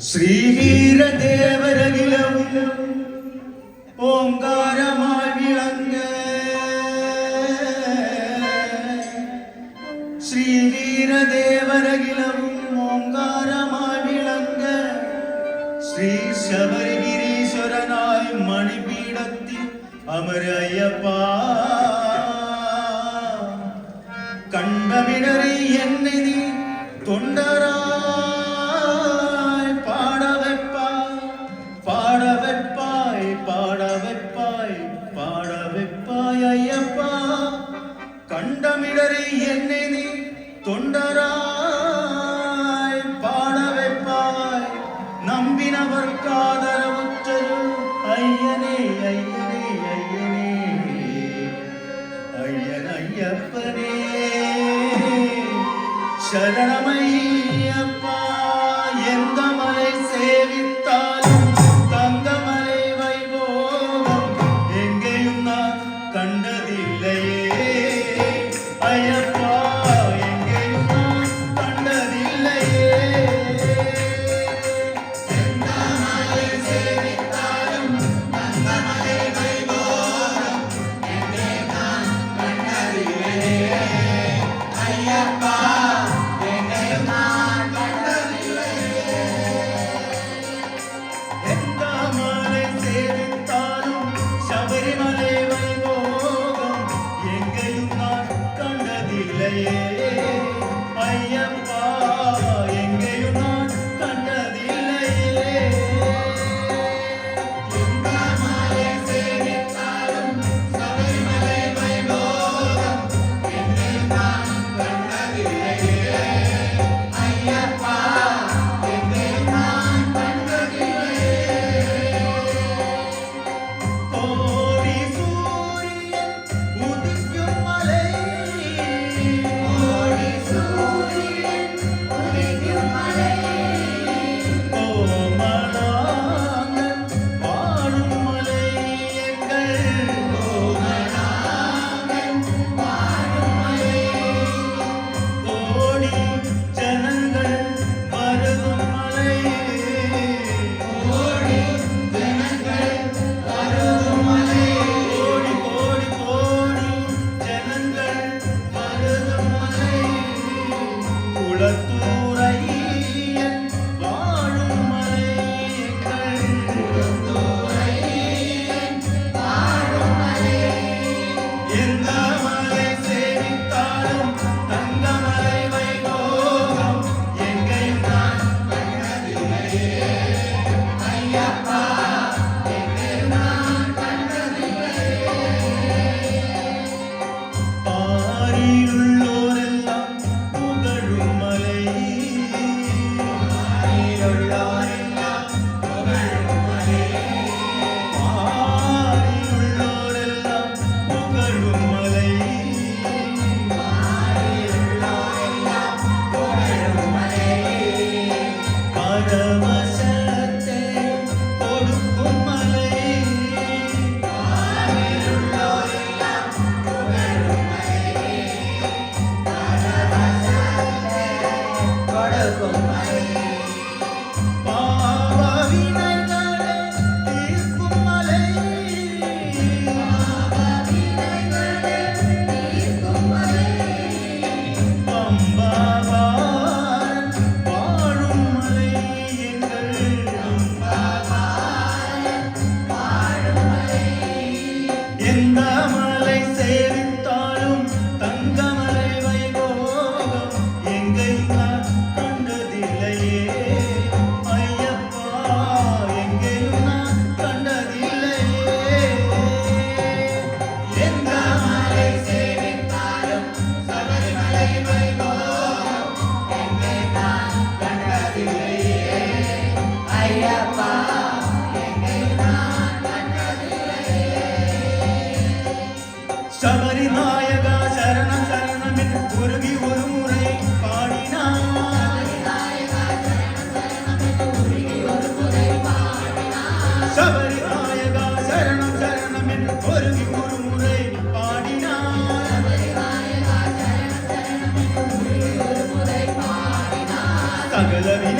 ஸ்ரீவீர தேவரகிலவும் ஓங்காரமாய் விளங்க ஸ்ரீவீர தேவரகிலவும் ஓங்காரமாய் விளங்க ஸ்ரீ சபரிகிரீஸ்வரனாய் மணிபீடத்தில் அமர ஐயப்பா கண்டவிடரை என்னை நீ தொண்டரா கண்டமிடரை என்னை நீ தொண்டராய் பாட வைப்பாய் நம்பினவர் காதரவுற்றது ஐயனே ஐயனே ஐயனே ஐயன் ஐயப்பனே சரணமையப்பா எந்த மலை சேவித்தாலும் தங்கமலை வைபோகம் எங்கேயும் நான் கண்டதில்லையே ஐயப்பா எங்கேயும் நான் கண்டதில்லையே எந்த மலை சேவித்தாலும் தங்கமலை வைபோகம் எங்கே நான் கண்டதில்லையே ஐயப்பா எங்கேயும் நான் கண்டதில்லையே எந்த மலை சேவித்தாலும் சபரிமலை வைபோகம் எங்கேயும் நான் கண்டதில்லையே ஐயப்பா எங்கேயும் நான் கண்டதில்லையே எந்த மலை சேவித்தாலும் சபரிமலை வைபோகம் எங்கேயும் நான் கண்டதில்லையே ஐயப்பா எங்கேயும் நான் கண்டதில்லையே கோடி சூரியன் உதிக்கும் மலை கோடி சூரியன் உதிக்கும் மலை கோமளாங்கன் வாழும் மலை எங்கள் கோமளாங்கன் வாழும் மலை கோடி ஜனங்கள் வருதும் மலை கோடி ஜனங்கள் வருதும் மலை கோடி கோடி கோடி ஜனங்கள் வருதும் மலை குளத்தூரையன் வாழும் மலை எங்கள் குளத்தூரையன் வாழும் மலை எந்த மலை சேவித்தாலும் தங்கமலை வைபோகம் எங்கேயும் நான் கண்டதில்லையே ஐயப்பா எங்கேயும் நான் கண்டதில்லையே பாரியுள்ளோரெல்லாம் புகழும் மலை பாரியுள்ளோரெல்லாம் புகழும் மலை பாரியுள்ளோரெல்லாம் புகழும் மலை பாரியுள்ளோரெல்லாம் புகழும் மலை பரவசத்தை கொடுக்கும் மலை பாரியுள்ளோரெல்லாம் புகழும் மலை பரவசத்தை கொடுக்கும் மலை பாவவினைகளை தீர்க்கும் மலை பாவவினைகளை தீர்க்கும் மலை பம்பாவாரன் வாழும் மலை எங்கள் பம்பாவாரன் வாழும் மலை எந்த மலை சேவித்தாலும் தங்கமலை வைபோகம் எங்கேயும் நான் கண்டதில்லையே சகல